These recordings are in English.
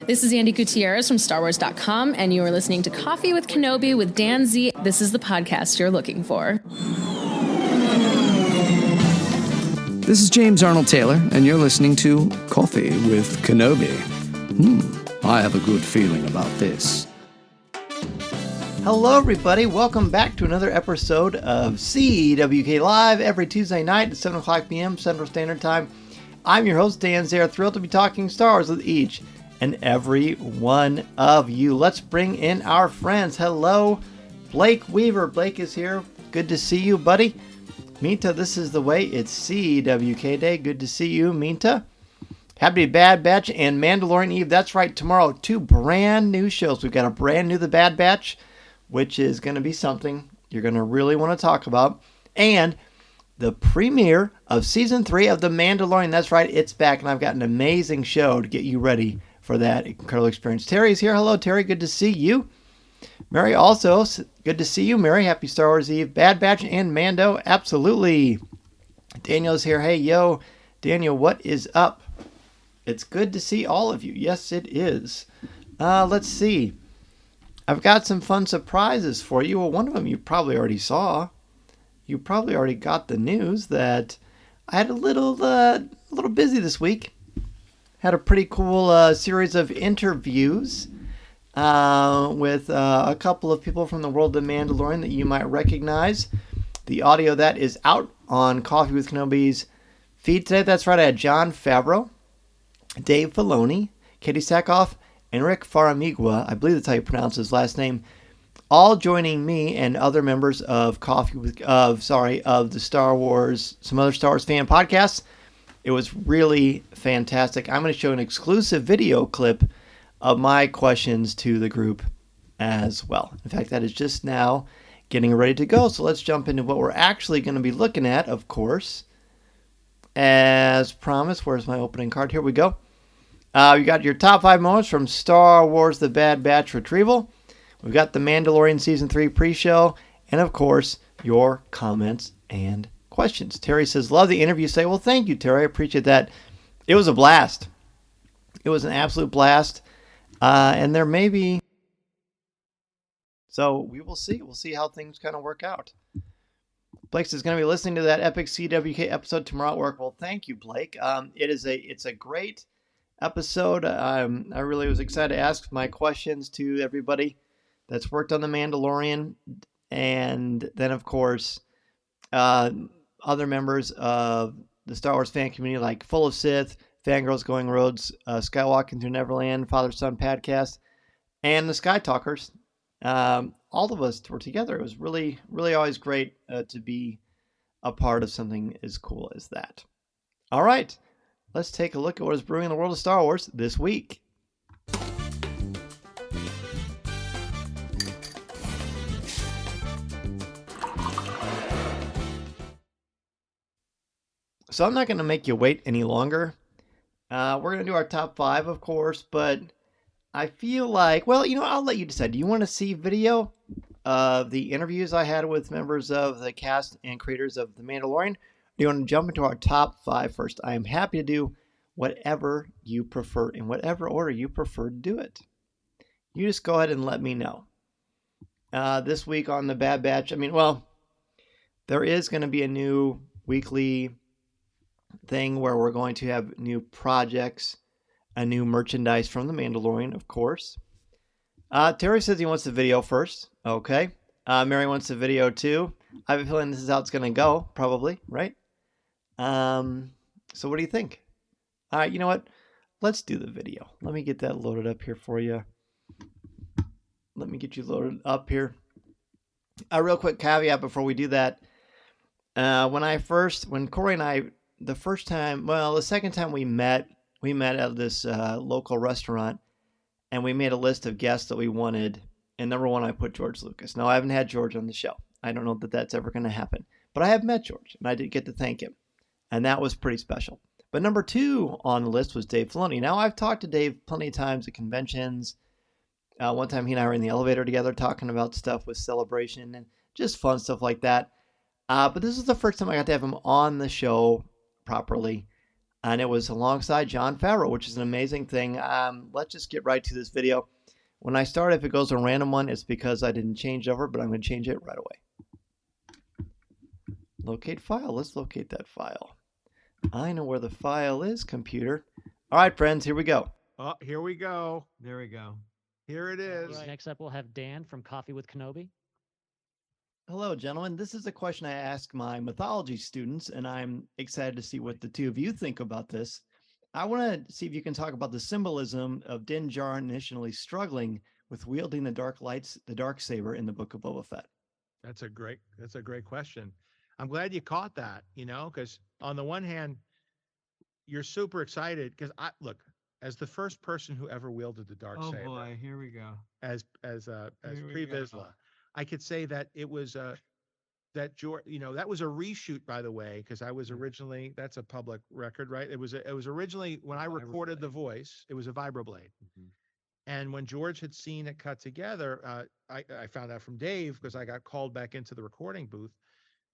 This is Andy Gutierrez from StarWars.com, and you are listening to Coffee with Kenobi with Dan Z. This is the podcast you're looking for. This is James Arnold Taylor, and you're listening to Coffee with Kenobi. I have a good feeling about this. Hello, everybody. Welcome back to another episode of CWK Live every Tuesday night at 7 o'clock p.m. Central Standard Time. I'm your host, Dan Zare, thrilled to be talking Star Wars with each and every one of you. Let's bring in our friends. Hello, Blake Weaver. Blake is here. Good to see you, buddy. Minta, this is the way. It's CWK Day. Good to see you, Minta. Happy Bad Batch and Mandalorian Eve. That's right, tomorrow, two brand new shows. We've got a brand new The Bad Batch, which is going to be something you're going to really want to talk about. And the premiere of Season 3 of The Mandalorian. That's right, it's back, and I've got an amazing show to get you ready for that incredible experience. Terry's here. Hello, Terry. Good to see you. Mary also, good to see you, Mary. Happy Star Wars Eve. Bad Batch and Mando, absolutely. Daniel's here. Hey, yo, Daniel, what is up? It's good to see all of you. Yes, it is. Let's see. I've got some fun surprises for you. Well, one of them you probably already saw. You probably already got the news that I had a little busy this week. Had a pretty cool series of interviews with a couple of people from the world of Mandalorian that you might recognize. The audio that is out on Coffee with Kenobi's feed today. That's right, I had Jon Favreau, Dave Filoni, Katee Sackhoff, and Rick Famuyiwa, I believe that's how you pronounce his last name, all joining me and other members of of the Star Wars, some other Star Wars fan podcasts. It was really fantastic. I'm going to show an exclusive video clip of my questions to the group as well. In fact, that is just now getting ready to go. So let's jump into what we're actually going to be looking at, of course. As promised, where's my opening card? Here we go. You got your top 5 moments from Star Wars The Bad Batch Retrieval. We've got the Mandalorian Season 3 pre-show. And, of course, your comments and questions. Terry says, love the interview. Say, well, thank you, Terry. I appreciate that. It was a blast. It was an absolute blast. And there may be... So we will see. We'll see how things kind of work out. Blake is going to be listening to that epic CWK episode tomorrow at work. Well, thank you, Blake. It's a great episode. I really was excited to ask my questions to everybody that's worked on The Mandalorian. And then, of course, other members of the Star Wars fan community like Full of Sith, Fangirls Going Roads, Skywalking Through Neverland, Father-Son Podcast, and the Sky Talkers. All of us were together. It was really, really always great to be a part of something as cool as that. All right, let's take a look at what is brewing in the world of Star Wars this week. So I'm not going to make you wait any longer. We're going to do our top 5, of course, but I feel like, well, I'll let you decide. Do you want to see video of the interviews I had with members of the cast and creators of The Mandalorian? Do you want to jump into our top 5 first? I am happy to do whatever you prefer, in whatever order you prefer to do it. You just go ahead and let me know. This week on The Bad Batch, there is going to be a new weekly thing where we're going to have new projects, a new merchandise from The Mandalorian, of course. Terry says he wants the video first. Okay. Mary wants the video too. I have a feeling this is how it's going to go, probably, right? So what do you think? All right, you know what? Let's do the video. Let me get that loaded up here for you. Let me get you loaded up here. A real quick caveat before we do that. When Corey and I, the second time we met at this local restaurant, and we made a list of guests that we wanted. And number 1, I put George Lucas. Now, I haven't had George on the show. I don't know that that's ever going to happen. But I have met George, and I did get to thank him. And that was pretty special. But number 2 on the list was Dave Filoni. Now, I've talked to Dave plenty of times at conventions. One time he and I were in the elevator together talking about stuff with Celebration and just fun stuff like that. But this is the first time I got to have him on the show properly. And it was alongside Jon Favreau, which is an amazing thing. Let's just get right to this video. When I start, if it goes a random one, it's because I didn't change over, but I'm going to change it right away. Locate file. Let's locate that file. I know where the file is, computer. All right, friends, here we go. Oh, here we go. There we go. Here it is. Right. Next up, we'll have Dan from Coffee with Kenobi. Hello, gentlemen. This is a question I ask my mythology students, and I'm excited to see what the two of you think about this. I want to see if you can talk about the symbolism of Din Djarin initially struggling with wielding the dark saber in the Book of Boba Fett. That's a great question. I'm glad you caught that, because on the one hand, you're super excited because as the first person who ever wielded the dark saber. Oh boy, here we go. As Pre Vizsla, I could say that it was that George, that was a reshoot, by the way, because I was originally, that's a public record, right? It was originally when I recorded the voice, it was a vibroblade. Mm-hmm. And when George had seen it cut together, I found out from Dave, because I got called back into the recording booth,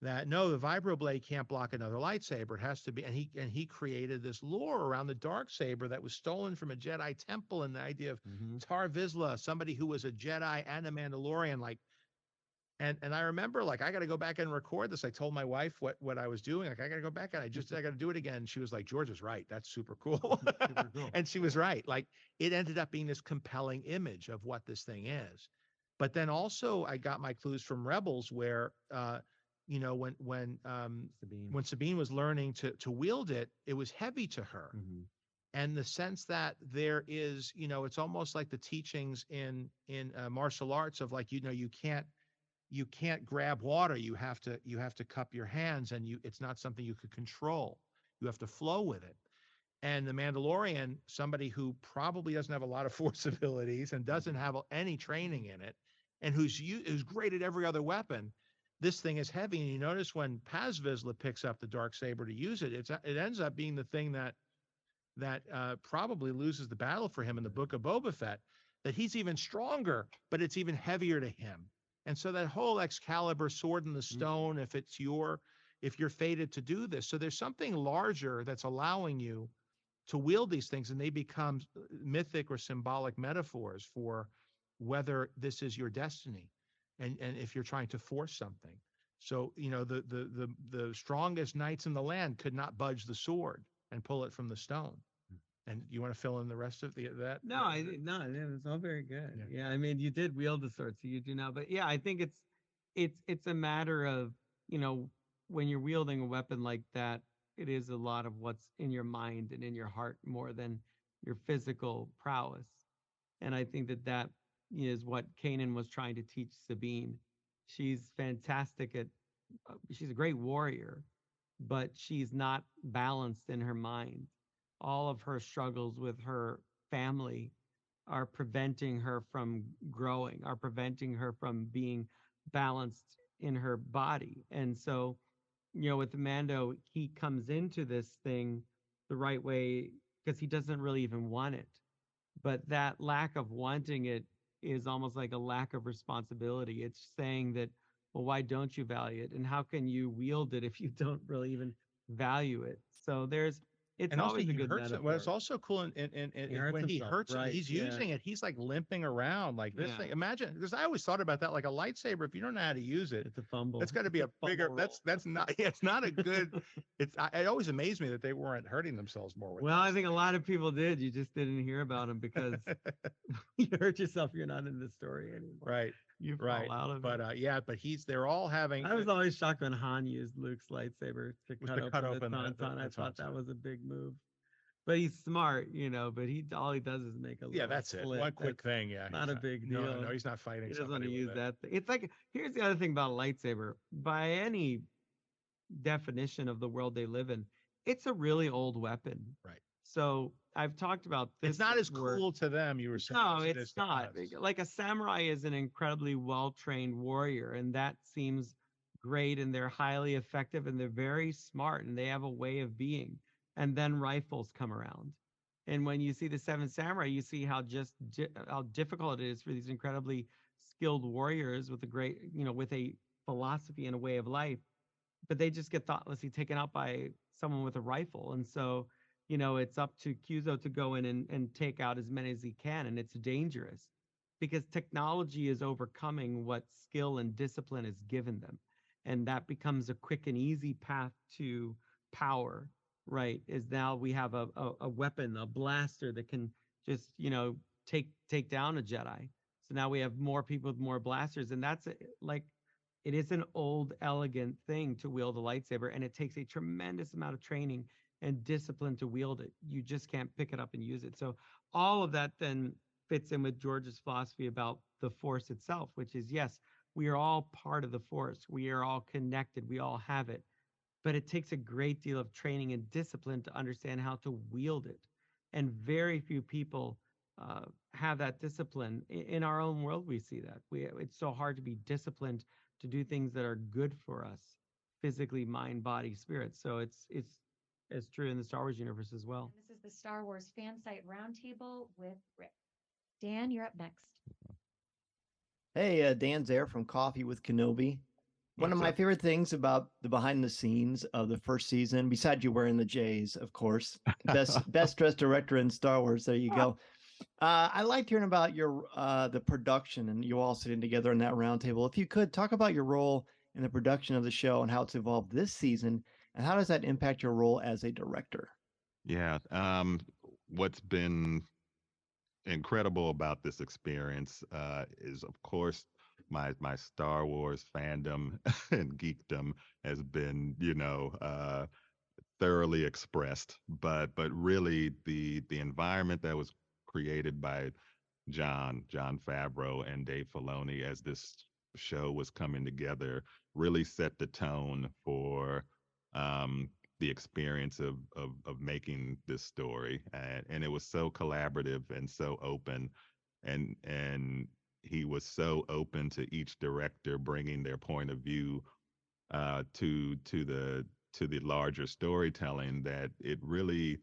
that no, the vibroblade can't block another lightsaber. It has to be, and he created this lore around the dark saber that was stolen from a Jedi temple, and the idea of Tar Vizsla, somebody who was a Jedi and a Mandalorian, and I remember, I got to go back and record this. I told my wife what I was doing. I got to go back and I got to do it again. She was like, George is right. That's super cool. Super cool. And she was right. It ended up being this compelling image of what this thing is. But then also I got my clues from Rebels where, when Sabine was learning to wield it, it was heavy to her. Mm-hmm. And the sense that there is, it's almost like the teachings in martial arts of you can't grab water. You have to cup your hands, and it's not something you could control. You have to flow with it. And the Mandalorian, somebody who probably doesn't have a lot of force abilities and doesn't have any training in it, and who's great at every other weapon, this thing is heavy. And you notice when Paz Vizsla picks up the darksaber to use it, it ends up being the thing that probably loses the battle for him in the Book of Boba Fett, that he's even stronger, but it's even heavier to him. And so that whole Excalibur, sword in the stone, if you're fated to do this. So there's something larger that's allowing you to wield these things, and they become mythic or symbolic metaphors for whether this is your destiny and if you're trying to force something. So, the strongest knights in the land could not budge the sword and pull it from the stone. And you want to fill in the rest of that? No, it's all very good. Yeah, I mean, you did wield the sword, so you do now. But yeah, I think it's a matter of, when you're wielding a weapon like that, it is a lot of what's in your mind and in your heart more than your physical prowess. And I think that is what Kanan was trying to teach Sabine. She's fantastic she's a great warrior, but she's not balanced in her mind. All of her struggles with her family are preventing her from growing, are preventing her from being balanced in her body. And so, with Mando, he comes into this thing the right way because he doesn't really even want it. But that lack of wanting it is almost like a lack of responsibility. It's saying that, well, why don't you value it? And how can you wield it if you don't really even value it? So it's and always also a good hurts metaphor. Well, it's also cool when he hurts it, he's using it. He's limping around like this thing. Imagine, because I always thought about that, like a lightsaber. If you don't know how to use it, it's a fumble. It's got to be a bigger. That's not. It's not a good. It always amazed me that they weren't hurting themselves more. Well, I think a lot of people did. You just didn't hear about them because you hurt yourself. You're not in the story anymore. Right. You fall out of it. But they're all having. I was always shocked when Han used Luke's lightsaber to cut open the tauntaun. I thought that was a big move. But he's smart, but all he does is make a little that's split. It. One quick thing, yeah. Not a big deal. No, he's not fighting. He doesn't want to use that thing. It's like, here's the other thing about a lightsaber. By any definition of the world they live in, it's a really old weapon. Right. So I've talked about this. It's not as cool to them, you were saying. No, it's not. Like a samurai is an incredibly well-trained warrior, and that seems great, and they're highly effective, and they're very smart, and they have a way of being. And then rifles come around. And when you see the Seven Samurai, you see how difficult it is for these incredibly skilled warriors with with a philosophy and a way of life, but they just get thoughtlessly taken out by someone with a rifle. And so it's up to Cuso to go in and take out as many as he can. And it's dangerous because technology is overcoming what skill and discipline has given them. And that becomes a quick and easy path to power, right? Is now we have a weapon, a blaster that can just, take down a Jedi. So now we have more people with more blasters. And that's like, it is an old, elegant thing to wield a lightsaber, and it takes a tremendous amount of training and discipline to wield it. You just can't pick it up and use it. So all of that then fits in with George's philosophy about the Force itself, which is, yes, we are all part of the Force. We are all connected. We all have it. But it takes a great deal of training and discipline to understand how to wield it. And very few people have that discipline. In our own world, we see that. It's so hard to be disciplined to do things that are good for us, physically, mind, body, spirit. So it's true in the Star Wars universe as well. And this is the Star Wars Fan Site Roundtable with Rick. Dan, you're up next. Hey, Dan Zare from Coffee with Kenobi. One of my favorite things about the behind the scenes of the first season, besides you wearing the J's, of course, best dressed director in Star Wars. There you go. I liked hearing about your the production and you all sitting together in that roundtable. If you could talk about your role in the production of the show and how it's evolved this season, and how does that impact your role as a director? Yeah. What's been incredible about this experience is, of course, my Star Wars fandom and geekdom has been, thoroughly expressed, but really the environment that was created by Jon Favreau and Dave Filoni as this show was coming together really set the tone for the experience of making this story, and it was so collaborative and so open, and he was so open to each director bringing their point of view to the larger storytelling, that it really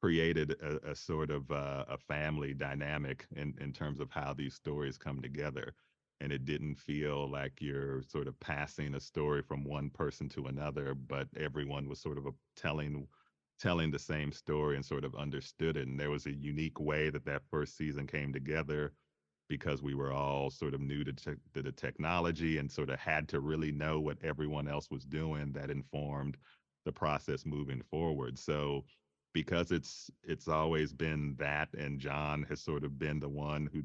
created a sort of a family dynamic in terms of how these stories come together. And it didn't feel like you're sort of passing a story from one person to another, but everyone was sort of telling the same story and sort of understood it. And there was a unique way that first season came together, because we were all sort of new to the technology and sort of had to really know what everyone else was doing. That informed the process moving forward. So because it's always been that, and Jon has sort of been the one who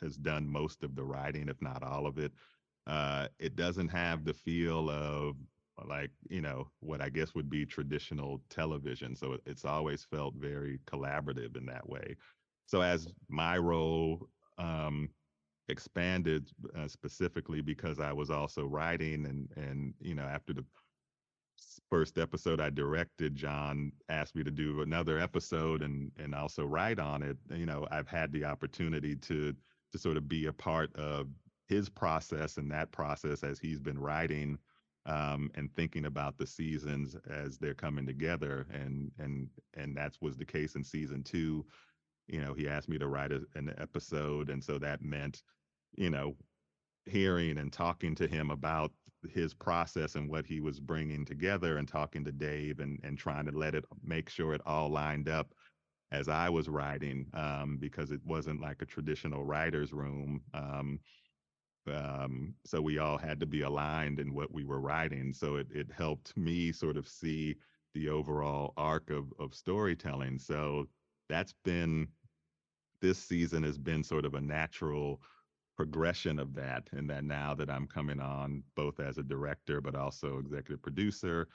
has done most of the writing, if not all of it, it doesn't have the feel of like, what I guess would be traditional television. So it's always felt very collaborative in that way. So as my role expanded, specifically because I was also writing, and after the first episode I directed, Jon asked me to do another episode and also write on it. I've had the opportunity to sort of be a part of his process and that process as he's been writing, and thinking about the seasons as they're coming together, and that was the case in season 2. He asked me to write an episode, and so that meant, hearing and talking to him about his process and what he was bringing together, and talking to Dave and trying to make sure it all lined up as I was writing, because it wasn't like a traditional writer's room. So we all had to be aligned in what we were writing. So it helped me sort of see the overall arc of storytelling. So this season has been sort of a natural progression of that, and that now that I'm coming on both as a director but also executive producer,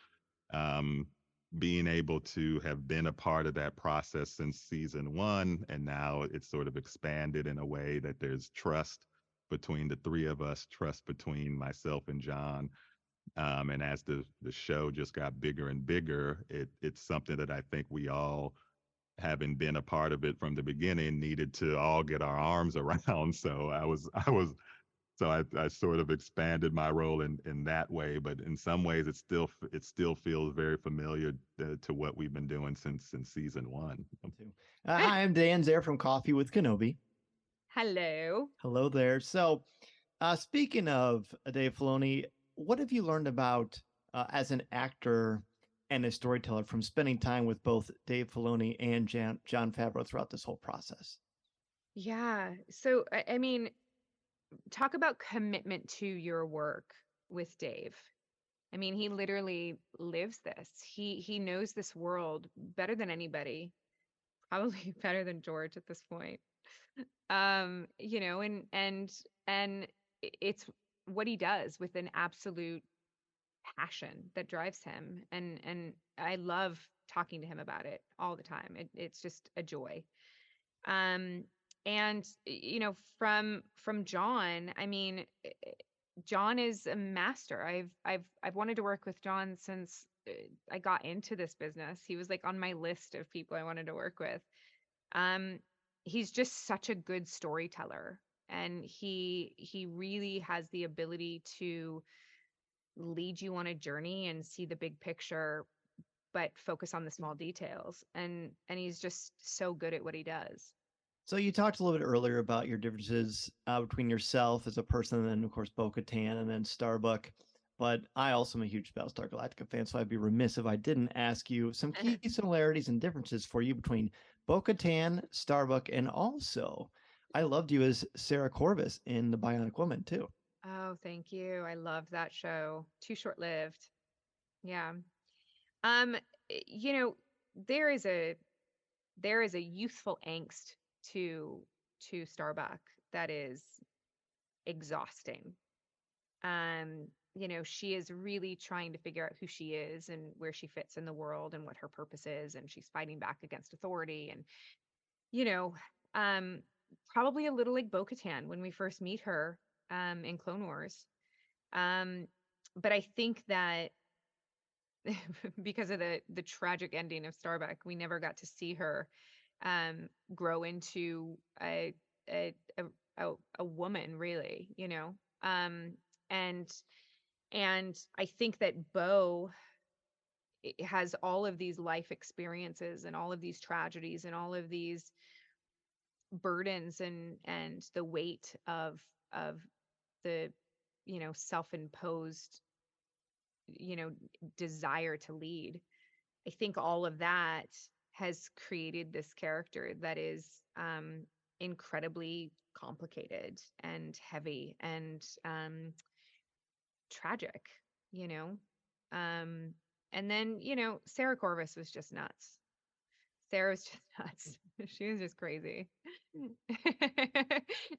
being able to have been a part of that process since season 1, and now it's sort of expanded in a way that there's trust between the three of us, trust between myself and Jon. And as the show just got bigger and bigger, it's something that I think we all, having been a part of it from the beginning, needed to all get our arms around. So I sort of expanded my role in that way, but in some ways it still feels very familiar to what we've been doing since season 1. Hi, I'm Dan Zare from Coffee with Kenobi. Hello. Hello there. So, speaking of Dave Filoni, what have you learned about as an actor and a storyteller from spending time with both Dave Filoni and Jon Favreau throughout this whole process? Yeah. So, I mean, talk about commitment to your work with Dave. I mean, he literally lives this. He knows this world better than anybody, probably better than George at this point. And it's what he does with an absolute passion that drives him. And I love talking to him about it all the time. It's just a joy. Um, and from Jon, I mean, Jon is a master. I've wanted to work with Jon since I got into this business. He was like on my list of people I wanted to work with. Um, he's just such a good storyteller, and he really has the ability to lead you on a journey and see the big picture, but focus on the small details. And he's just so good at what he does. So you talked a little bit earlier about your differences between yourself as a person, and then of course Bo-Katan, and then Starbuck. But I also am a huge Battlestar Galactica fan, so I'd be remiss if I didn't ask you some key similarities and differences for you between Bo-Katan, Starbuck, and also I loved you as Sarah Corvus in The Bionic Woman too. Oh, thank you. I loved that show. Too short-lived. Yeah. Um, you know, there is a youthful angst to Starbuck that is exhausting. She is really trying to figure out who she is and where she fits in the world and what her purpose is, and she's fighting back against authority. And you know, um, probably a little like Bo-Katan when we first meet her in Clone Wars. Um, but I think that because of the tragic ending of Starbuck, we never got to see her grow into a a, a woman, really, and I think that Bo has all of these life experiences and all of these tragedies and all of these burdens and the weight of the self-imposed desire to lead. I think all of that has created this character that is incredibly complicated and heavy and tragic, you know. Um, and then, Sarah Corvus was just nuts. Sarah was just nuts. She was just crazy.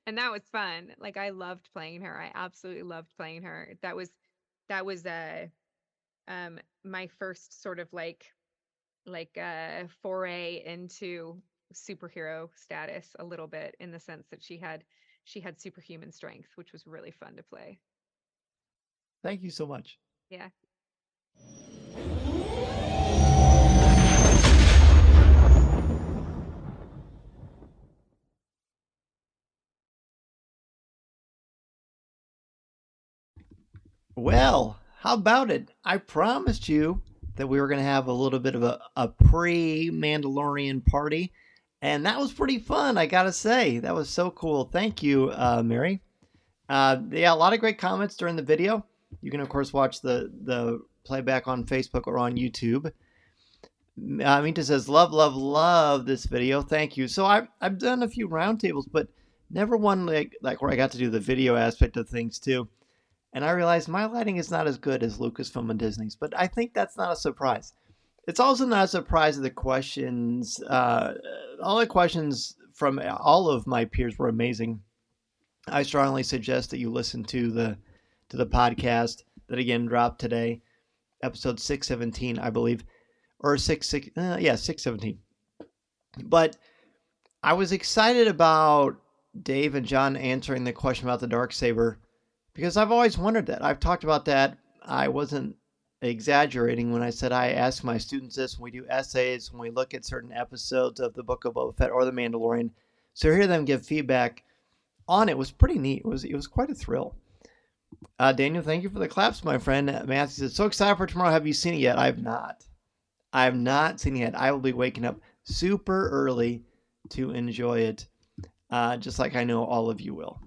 And that was fun. Like I loved playing her. I absolutely loved playing her. That was my first sort of foray into superhero status a little bit, in the sense that she had superhuman strength, which was really fun to play. Thank you so much. Yeah. Well, how about it? I promised you that we were going to have a little bit of a pre-Mandalorian party, and that was pretty fun, I gotta say. That was so cool. Thank you, Mary. Yeah, a lot of great comments during the video. You can, of course, watch the playback on Facebook or on YouTube. Minta says, love, love, love this video. Thank you. So I've done a few roundtables, but never one like where I got to do the video aspect of things too. And I realized my lighting is not as good as Lucasfilm and Disney's, but I think that's not a surprise. It's also not a surprise that the questions, all the questions from all of my peers were amazing. I strongly suggest that you listen to the podcast that again dropped today, episode 617, I believe, or 617. But I was excited about Dave and Jon answering the question about the Darksaber, because I've always wondered that. I've talked about that. I wasn't exaggerating when I said I ask my students this when we do essays, when we look at certain episodes of the Book of Boba Fett or The Mandalorian. So to hear them give feedback on it was pretty neat. It was quite a thrill. Daniel, thank you for the claps, my friend. Matthew says, so excited for tomorrow. Have you seen it yet? I have not. I have not seen it yet. I will be waking up super early to enjoy it, just like I know all of you will.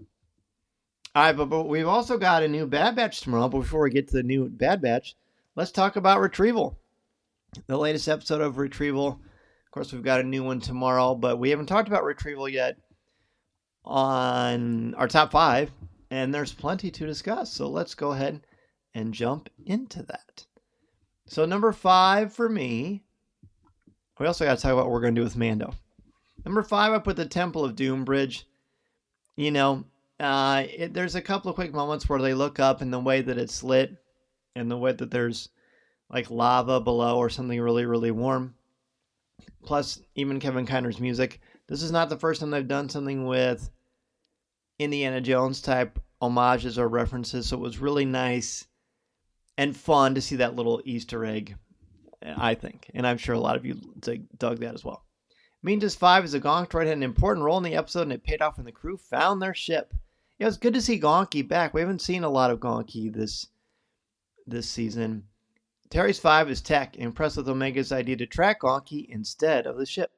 All right, but we've also got a new Bad Batch tomorrow. But before we get to the new Bad Batch, let's talk about Retrieval. the latest episode of Retrieval. Of course, we've got a new one tomorrow, but we haven't talked about Retrieval yet on our top 5, and there's plenty to discuss. So let's go ahead and jump into that. So number 5 for me, we also got to talk about what we're going to do with Mando. Number 5, I put the Temple of Doom bridge. You know, there's a couple of quick moments where they look up and the way that it's lit and the way that there's like lava below or something really, really warm. Plus, even Kevin Kiner's music. This is not the first time they've done something with Indiana Jones type homages or references, so it was really nice and fun to see that little Easter egg, I think. And I'm sure a lot of you dug that as well. Minja's 5 is a Gonk droid had an important role in the episode, and it paid off when the crew found their ship. Yeah, it was good to see Gonky back. We haven't seen a lot of Gonky this season. Terry's 5 is Tech, impressed with Omega's idea to track Gonky instead of the ship.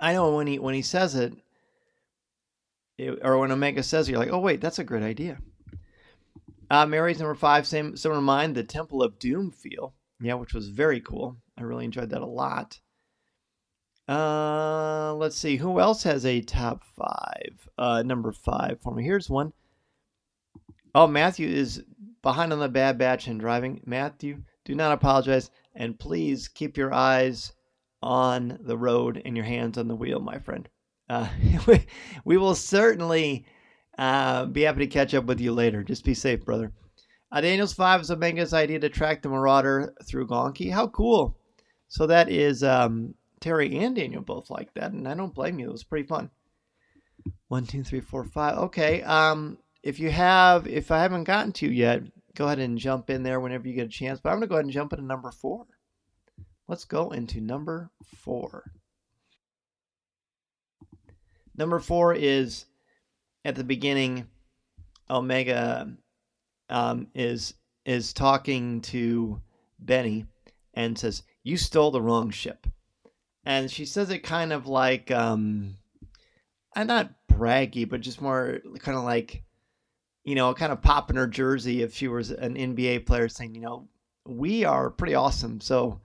I know when he says it, or when Omega says it, you're like, oh wait, that's a great idea. Mary's number 5, similar to mine, the Temple of Doom feel. Yeah, which was very cool. I really enjoyed that a lot. Let's see, who else has a top 5? Number 5 for me. Here's one. Oh, Matthew is behind on the Bad Batch and driving. Matthew, do not apologize, and please keep your eyes on the road and your hands on the wheel, my friend. We will certainly be happy to catch up with you later. Just be safe, brother. Daniel's 5 is Omega's idea to track the Marauder through Gonky. How cool. So that is Terry and Daniel both like that, and I don't blame you. It was pretty fun. 1, 2, 3, 4, 5. Okay. If I haven't gotten to you yet, go ahead and jump in there whenever you get a chance. But I'm going to go ahead and jump into number 4. Let's go into number 4. Number 4 is at the beginning. Omega is talking to Benny and says, "You stole the wrong ship." And she says it kind of like, not braggy, but just more kind of like, kind of popping her jersey if she was an NBA player saying, we are pretty awesome, so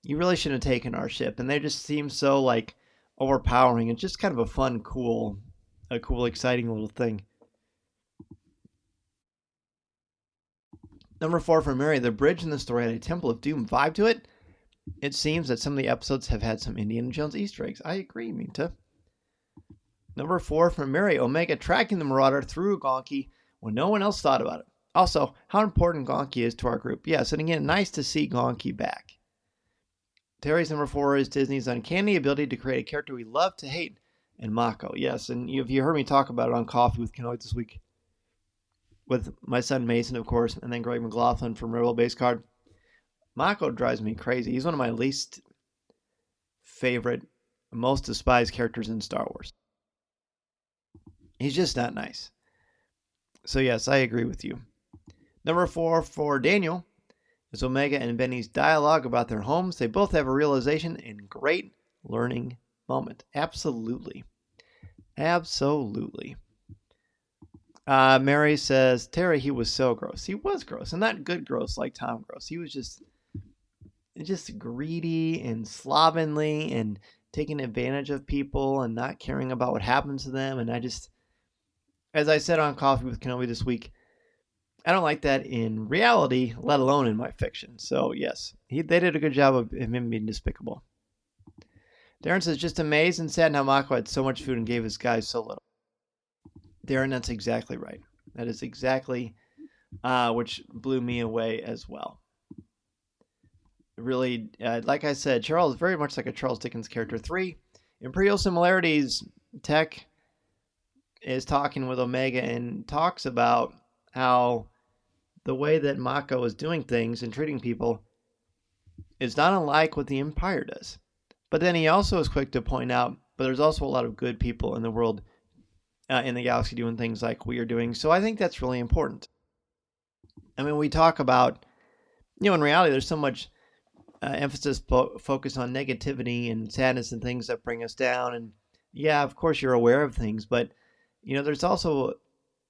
you really shouldn't have taken our ship. And they just seem so like overpowering. It's just kind of a fun, cool, exciting little thing. Number 4 for Mary, the bridge in the story had a Temple of Doom vibe to it. It seems that some of the episodes have had some Indiana Jones Easter eggs. I agree, Minta. Number 4 for Mary, Omega tracking the Marauder through Gonky when no one else thought about it. Also, how important Gonky is to our group. Yes, and again, nice to see Gonky back. Terry's number 4 is Disney's uncanny ability to create a character we love to hate, and Mako. Yes, and if you heard me talk about it on Coffee with Kenobi this week, with my son Mason, of course, and then Greg McLaughlin from Rebel Base Card, Mako drives me crazy. He's one of my least favorite, most despised characters in Star Wars. He's just not nice. So yes, I agree with you. Number 4 for Daniel is Omega and Benny's dialogue about their homes. They both have a realization and great learning moment. Absolutely. Absolutely. Mary says, Terry, he was so gross. He was gross, and not good gross like Tom Gross. He was just greedy and slovenly and taking advantage of people and not caring about what happens to them. And as I said on Coffee with Kenobi this week, I don't like that in reality, let alone in my fiction. So yes, they did a good job of him being despicable. Darren says, just amazed and sad how Mako had so much food and gave his guys so little. Darren, that's exactly right. That is exactly which blew me away as well. Really, like I said, Charles is very much like a Charles Dickens character. 3, Imperial similarities. Tech is talking with Omega and talks about how the way that Mako is doing things and treating people is not unlike what the Empire does. But then he also is quick to point out, but there's also a lot of good people in the world, in the galaxy, doing things like we are doing. So I think that's really important. I mean, we talk about, in reality, there's so much emphasis focused on negativity and sadness and things that bring us down. And yeah, of course you're aware of things, but there's also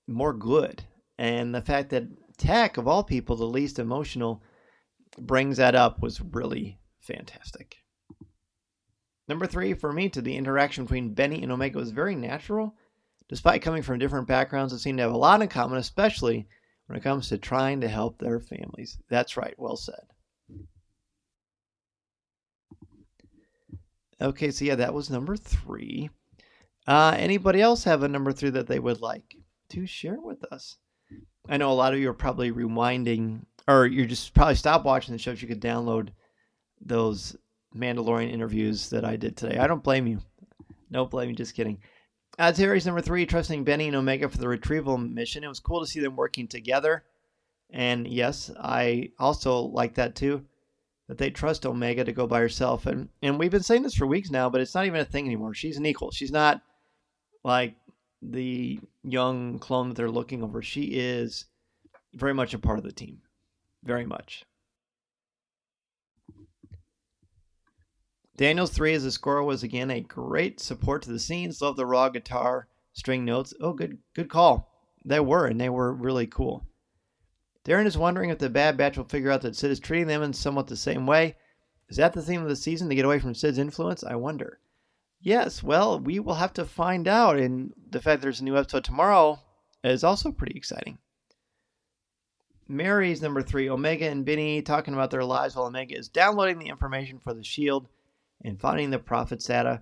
more good. And the fact that Tech, of all people, the least emotional, brings that up was really fantastic. Number 3, for me, the interaction between Benny and Omega was very natural. Despite coming from different backgrounds, it seemed to have a lot in common, especially when it comes to trying to help their families. That's right, well said. Okay, so yeah, that was number 3. Anybody else have a number 3 that they would like to share with us? I know a lot of you are probably rewinding, or you just probably stopped watching the show so you could download those Mandalorian interviews that I did today. I don't blame you. No blame you, just kidding. Terry's number 3, trusting Benny and Omega for the retrieval mission. It was cool to see them working together. And yes, I also like that too, that they trust Omega to go by herself. And we've been saying this for weeks now, but it's not even a thing anymore. She's an equal. She's not like the young clone that they're looking over. She is very much a part of the team. Very much. Daniel's 3 as the score was again a great support to the scenes. Love the raw guitar string notes. Oh, good call. They were really cool. Darren is wondering if the Bad Batch will figure out that Sid is treating them in somewhat the same way. Is that the theme of the season, to get away from Sid's influence? I wonder. Yes, well, we will have to find out. And the fact there's a new episode tomorrow is also pretty exciting. Mary's number 3, Omega and Benny talking about their lives while Omega is downloading the information for the shield and finding the Prophet's data.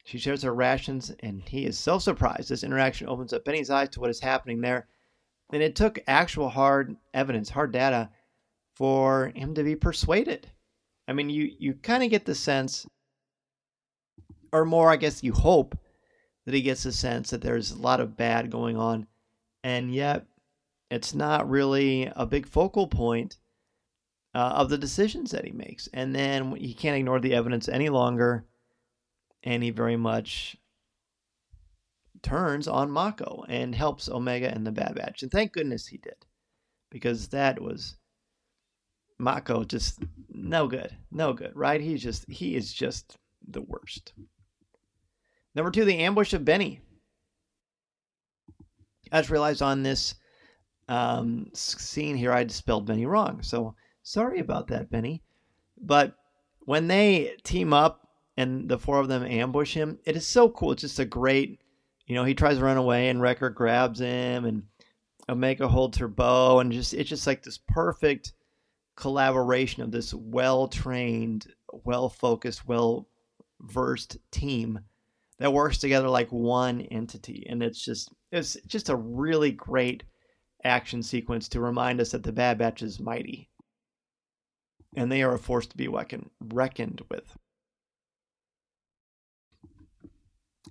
She shares her rations, and he is so surprised. This interaction opens up Benny's eyes to what is happening there. And it took actual hard evidence, hard data, for him to be persuaded. I mean, you kind of get the sense, or more, I guess you hope, that he gets the sense that there's a lot of bad going on, and yet it's not really a big focal point of the decisions that he makes. And then he can't ignore the evidence any longer, and he very much turns on Mako and helps Omega and the Bad Batch. And thank goodness he did, because that was Mako just no good, right? He is just the worst. Number 2, the ambush of Benny. I just realized on this scene here, I spelled Benny wrong. So sorry about that, Benny. But when they team up and the 4 of them ambush him, it is so cool. It's just a great, he tries to run away and Wrecker grabs him and Omega holds her bow, and it's just like this perfect collaboration of this well-trained, well-focused, well-versed team that works together like one entity. And it's just a really great action sequence to remind us that the Bad Batch is mighty, and they are a force to be reckoned with.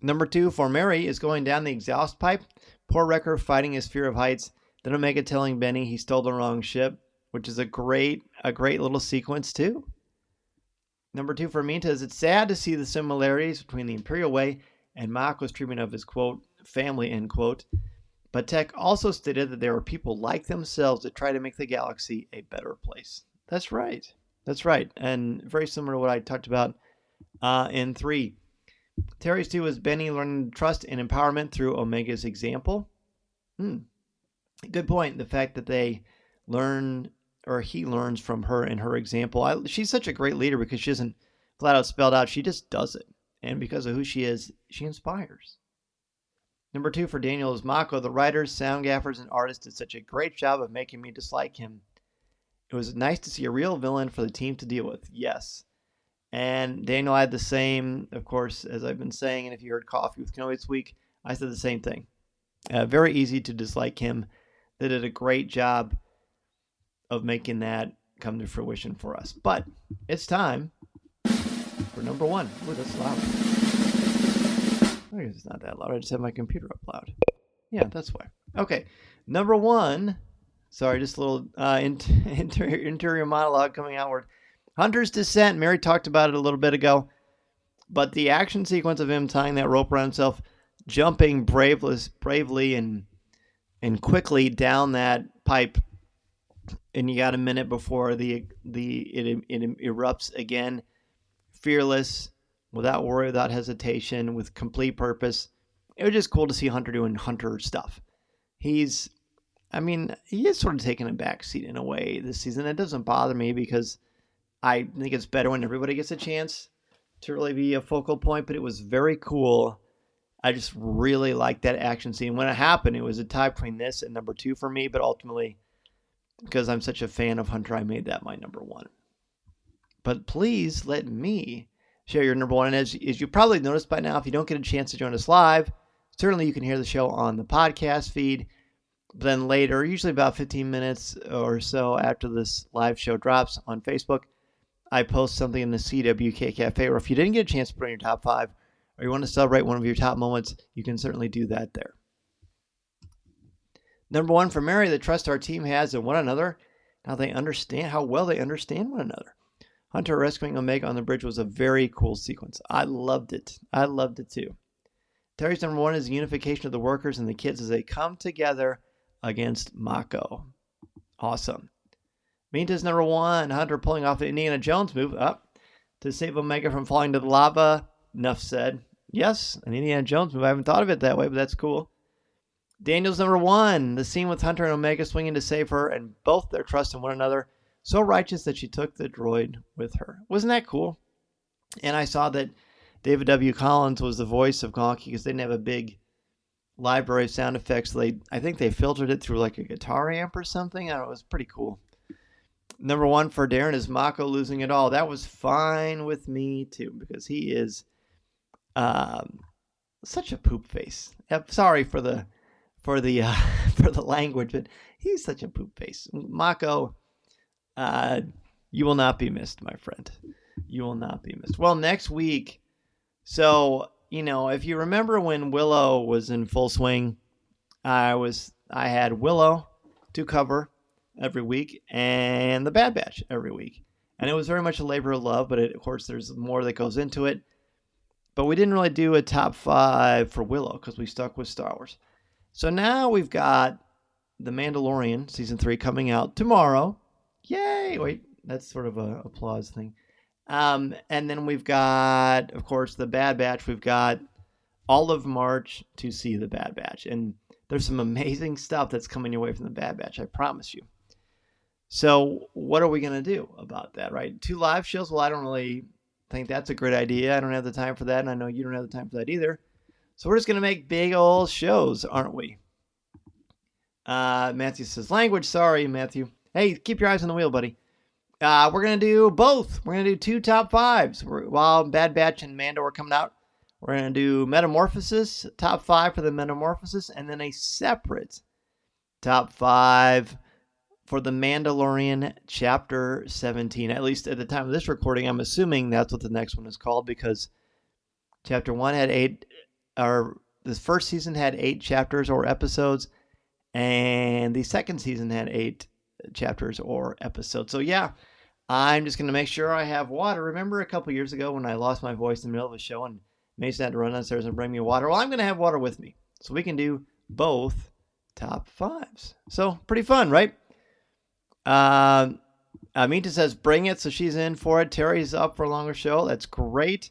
Number 2, for Mary, is going down the exhaust pipe. Poor Wrecker fighting his fear of heights. Then Omega telling Benny he stole the wrong ship, which is a great little sequence too. Number 2 for Minta is it's sad to see the similarities between the Imperial Way and Mako's treatment of his, quote, family, end quote. But Tech also stated that there are people like themselves that try to make the galaxy a better place. That's right. And very similar to what I talked about in 3. Terry's 2 is Benny learning trust and empowerment through Omega's example. Good point. The fact that they learn, or he learns from her and her example. She's such a great leader because she isn't flat out spelled out. She just does it. And because of who she is, she inspires. Number 2 for Daniel is Mako. The writers, sound gaffers, and artists did such a great job of making me dislike him. It was nice to see a real villain for the team to deal with. Yes. And Daniel had the same, of course, as I've been saying, and if you heard Coffee with Kenobi this week, I said the same thing. Very easy to dislike him. They did a great job of making that come to fruition for us. But it's time for number 1. Oh, that's loud. I guess it's not that loud. I just have my computer up loud. Yeah, that's why. Okay, number 1. Sorry, just a little interior monologue coming outward. Hunter's Descent. Mary talked about it a little bit ago. But the action sequence of him tying that rope around himself, jumping bravely and quickly down that pipe, and you got a minute before it erupts again. Fearless, without worry, without hesitation, with complete purpose. It was just cool to see Hunter doing Hunter stuff. He's I mean, he is sort of taking a back seat in a way this season. It doesn't bother me because I think it's better when everybody gets a chance to really be a focal point, but it was very cool. I just really liked that action scene. When it happened, it was a tie between this and number 2 for me, but ultimately, because I'm such a fan of Hunter, I made that my number 1. But please let me share your number 1. And as you probably noticed by now, if you don't get a chance to join us live, certainly you can hear the show on the podcast feed. But then later, usually about 15 minutes or so after this live show drops on Facebook, I post something in the CWK Cafe, or if you didn't get a chance to put in your top 5, or you want to celebrate one of your top moments, you can certainly do that there. Number 1 for Mary, the trust our team has in one another, how well they understand one another. Hunter rescuing Omega on the bridge was a very cool sequence. I loved it. I loved it too. Terry's number 1 is the unification of the workers and the kids as they come together against Mako. Awesome. Minta's number 1, Hunter pulling off the Indiana Jones move up to save Omega from falling to the lava. Enough said. Yes, an Indiana Jones move. I haven't thought of it that way, but that's cool. Daniel's number 1, the scene with Hunter and Omega swinging to save her and both their trust in one another. So righteous that she took the droid with her. Wasn't that cool? And I saw that David W. Collins was the voice of Gonky because they didn't have a big library of sound effects. I think they filtered it through like a guitar amp or something. I don't know, it was pretty cool. Number 1 for Darren is Mako losing it all. That was fine with me too because he is such a poop face. Sorry for the language, but he's such a poop face. Mako, you will not be missed, my friend. You will not be missed. Well, next week, so if you remember when Willow was in full swing, I had Willow to cover every week and the Bad Batch every week. And it was very much a labor of love, but of course there's more that goes into it. But we didn't really do a top 5 for Willow because we stuck with Star Wars. So now we've got The Mandalorian Season 3 coming out tomorrow. Yay! Wait, that's sort of a applause thing. And then we've got, of course, the Bad Batch. We've got all of March to see the Bad Batch. And there's some amazing stuff that's coming your way from the Bad Batch, I promise you. So what are we going to do about that, right? 2 live shows? Well, I don't really think that's a great idea. I don't have the time for that, and I know you don't have the time for that either. So we're just going to make big old shows, aren't we? Matthew says, language, sorry, Matthew. Hey, keep your eyes on the wheel, buddy. We're going to do both. We're going to do 2 top 5s. While Bad Batch and Mando are coming out, we're going to do Metamorphosis, top 5 for the Metamorphosis, and then a separate top 5 for the Mandalorian Chapter 17. At least at the time of this recording, I'm assuming that's what the next one is called because Chapter 1 had 8, or this first season had 8 chapters or episodes, and the second season had 8 chapters or episodes. So yeah, I'm just going to make sure I have water. Remember a couple years ago when I lost my voice in the middle of a show and Mason had to run downstairs and bring me water? Well, I'm going to have water with me so we can do both top 5s. So pretty fun, right? Amita says bring it, so she's in for it. Terry's up for a longer show. That's great.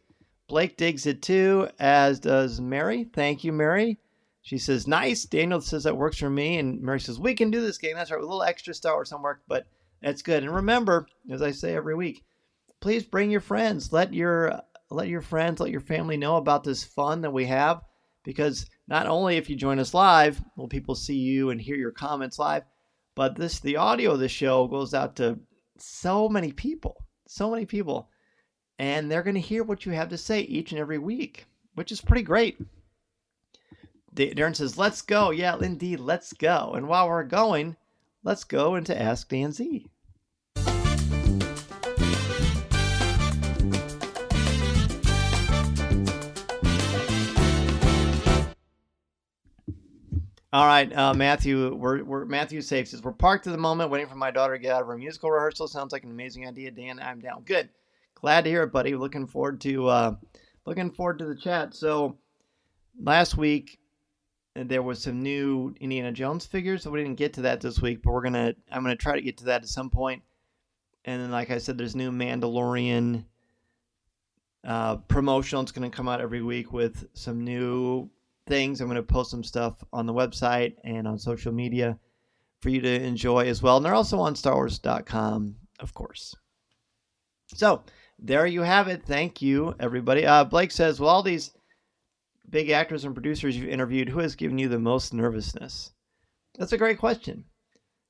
Blake digs it too, as does Mary. Thank you, Mary. She says, nice. Daniel says that works for me. And Mary says, we can do this game. That's right. With a little extra Star Wars homework, but that's good. And remember, as I say every week, please bring your friends. Let your friends, let your family know about this fun that we have. Because not only if you join us live, will people see you and hear your comments live, but the audio of this show goes out to so many people. And they're going to hear what you have to say each and every week, which is pretty great. Darren says, let's go. Yeah, indeed, let's go. And while we're going, let's go into Ask Dan Z. All right, Matthew. Matthew safe says we're parked at the moment, waiting for my daughter to get out of her musical rehearsal. Sounds like an amazing idea, Dan. I'm down. Good. Glad to hear it, buddy. Looking forward to the chat. So last week there was some new Indiana Jones figures, so we didn't get to that this week, but I'm gonna try to get to that at some point. And then, like I said, there's new Mandalorian promotional. It's gonna come out every week with some new things. I'm gonna post some stuff on the website and on social media for you to enjoy as well. And they're also on StarWars.com, of course. So there you have it. Thank you, everybody. Blake says, well, all these big actors and producers you've interviewed, who has given you the most nervousness? That's a great question.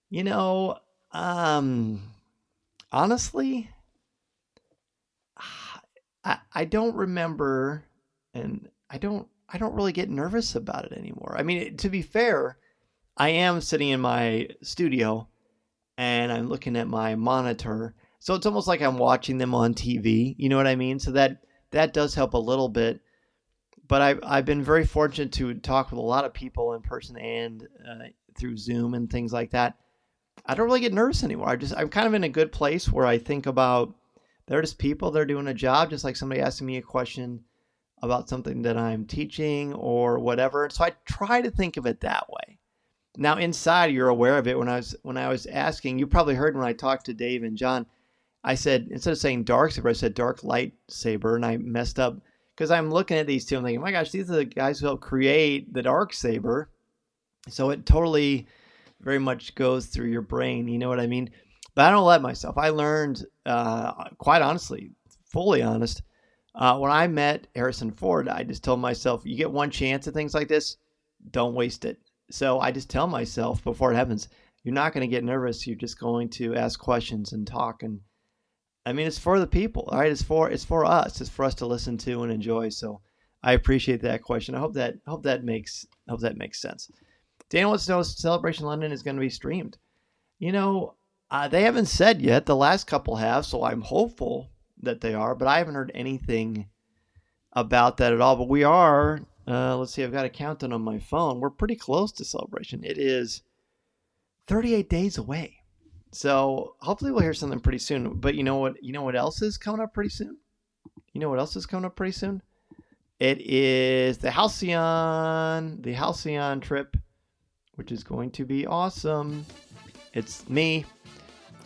You know, honestly, I don't remember, and I don't really get nervous about it anymore. I mean, to be fair, I am sitting in my studio and I'm looking at my monitor. So it's almost like I'm watching them on TV. You know what I mean? So that does help a little bit. But I've been very fortunate to talk with a lot of people in person and through Zoom and things like that. I don't really get nervous anymore. I'm kind of in a good place where I think about, they're just people, they're doing a job, just like somebody asking me a question about something that I'm teaching or whatever. So I try to think of it that way. Now inside, you're aware of it. When I was asking, you probably heard when I talked to Dave and John, I said, instead of saying dark saber, I said dark lightsaber, and I messed up because I'm looking at these two and thinking, my gosh, these are the guys who helped create the dark saber. So it totally very much goes through your brain. You know what I mean? But I don't let myself. I learned, quite honestly, fully honest, when I met Harrison Ford, I just told myself, you get one chance at things like this, don't waste it. So I just tell myself before it happens, you're not going to get nervous. You're just going to ask questions and talk. And I mean, it's for the people, all right? It's for us. It's for us to listen to and enjoy. So I appreciate that question. I hope that makes sense. Dana wants to know if Celebration London is going to be streamed. You know, they haven't said yet. The last couple have, so I'm hopeful that they are, but I haven't heard anything about that at all. But we are, let's see, I've got a countdown on my phone. We're pretty close to Celebration. It is 38 days away. So hopefully we'll hear something pretty soon. But you know what else is coming up pretty soon? It is the Halcyon trip, which is going to be awesome. It's me.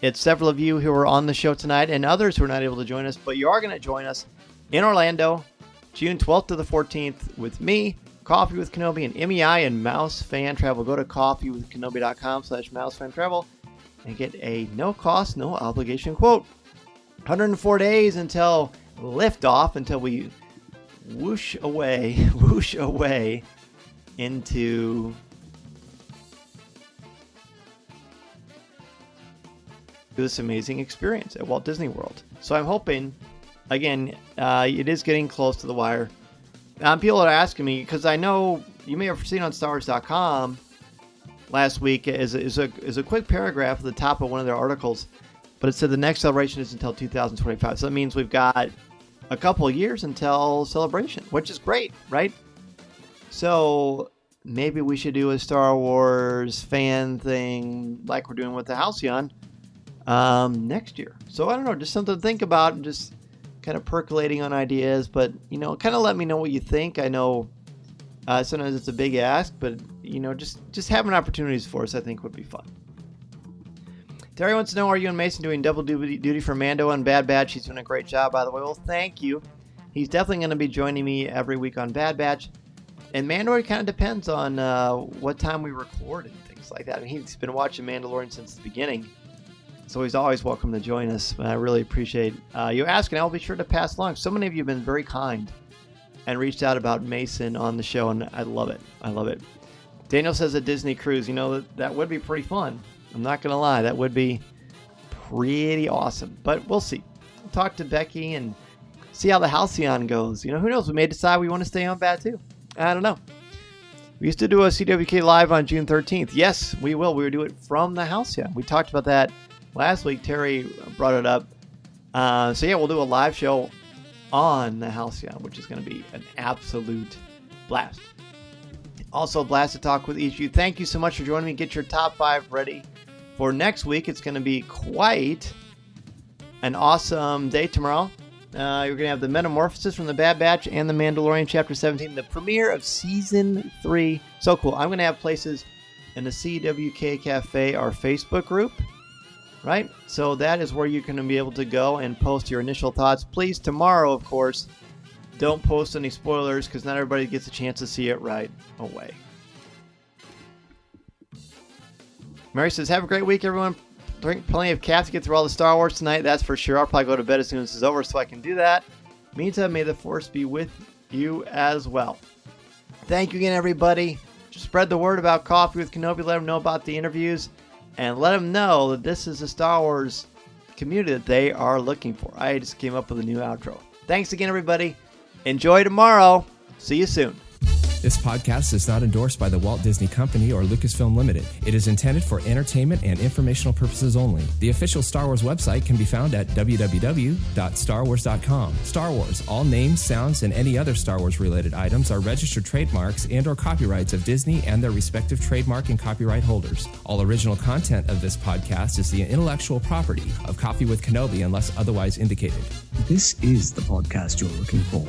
It's several of you who are on the show tonight and others who are not able to join us, but you are going to join us in Orlando, June 12th to the 14th with me, Coffee with Kenobi, and MEI and Mouse Fan Travel. Go to coffeewithkenobi.com/mousefan-travel and get a no cost, no obligation quote. 104 days until liftoff, until we whoosh away into this amazing experience at Walt Disney World. So I'm hoping, again, it is getting close to the wire. People are asking me, because I know you may have seen on StarWars.com last week is a quick paragraph at the top of one of their articles, but it said the next celebration is until 2025. So that means we've got a couple of years until Celebration, which is great, right? So maybe we should do a Star Wars fan thing like we're doing with the Halcyon next year. So I don't know, just something to think about and just kind of percolating on ideas, but kind of let me know what you think. I know sometimes it's a big ask, but just having opportunities for us I think would be fun. Terry wants to know, are you and Mason doing double duty for Mando on Bad Batch? He's doing a great job, by the way. Well, thank you. He's definitely going to be joining me every week on Bad Batch. And Mando kind of depends on what time we record and things like that. I mean, he's been watching Mandalorian since the beginning, so he's always welcome to join us. I really appreciate you asking. I'll be sure to pass along. So many of you have been very kind and reached out about Mason on the show, and I love it. Daniel says a Disney cruise. That would be pretty fun. I'm not going to lie. That would be pretty awesome. But we'll see. We'll talk to Becky and see how the Halcyon goes. Who knows? We may decide we want to stay on Bad too. I don't know. We used to do a CWK Live on June 13th. Yes, we will. We will do it from the Halcyon. We talked about that last week. Terry brought it up. So yeah, we'll do a live show on the Halcyon, which is going to be an absolute blast. Also, a blast to talk with each of you. Thank you so much for joining me. Get your top 5 ready for next week. It's going to be quite an awesome day tomorrow. You're going to have the Metamorphosis from the Bad Batch and the Mandalorian Chapter 17, the premiere of Season 3. So cool. I'm going to have places in the CWK Cafe, our Facebook group, right? So that is where you're going to be able to go and post your initial thoughts. Please, tomorrow, of course, don't post any spoilers because not everybody gets a chance to see it right away. Mary says, have a great week, everyone. Drink plenty of caffeine to get through all the Star Wars tonight. That's for sure. I'll probably go to bed as soon as this is over so I can do that. Meantime, may the Force be with you as well. Thank you again, everybody. Spread the word about Coffee with Kenobi. Let them know about the interviews. And let them know that this is the Star Wars community that they are looking for. I just came up with a new outro. Thanks again, everybody. Enjoy tomorrow. See you soon. This podcast is not endorsed by the Walt Disney Company or Lucasfilm Limited. It is intended for entertainment and informational purposes only. The official Star Wars website can be found at www.starwars.com. Star Wars, all names, sounds, and any other Star Wars related items are registered trademarks and or copyrights of Disney and their respective trademark and copyright holders. All original content of this podcast is the intellectual property of Coffee with Kenobi unless otherwise indicated. This is the podcast you're looking for.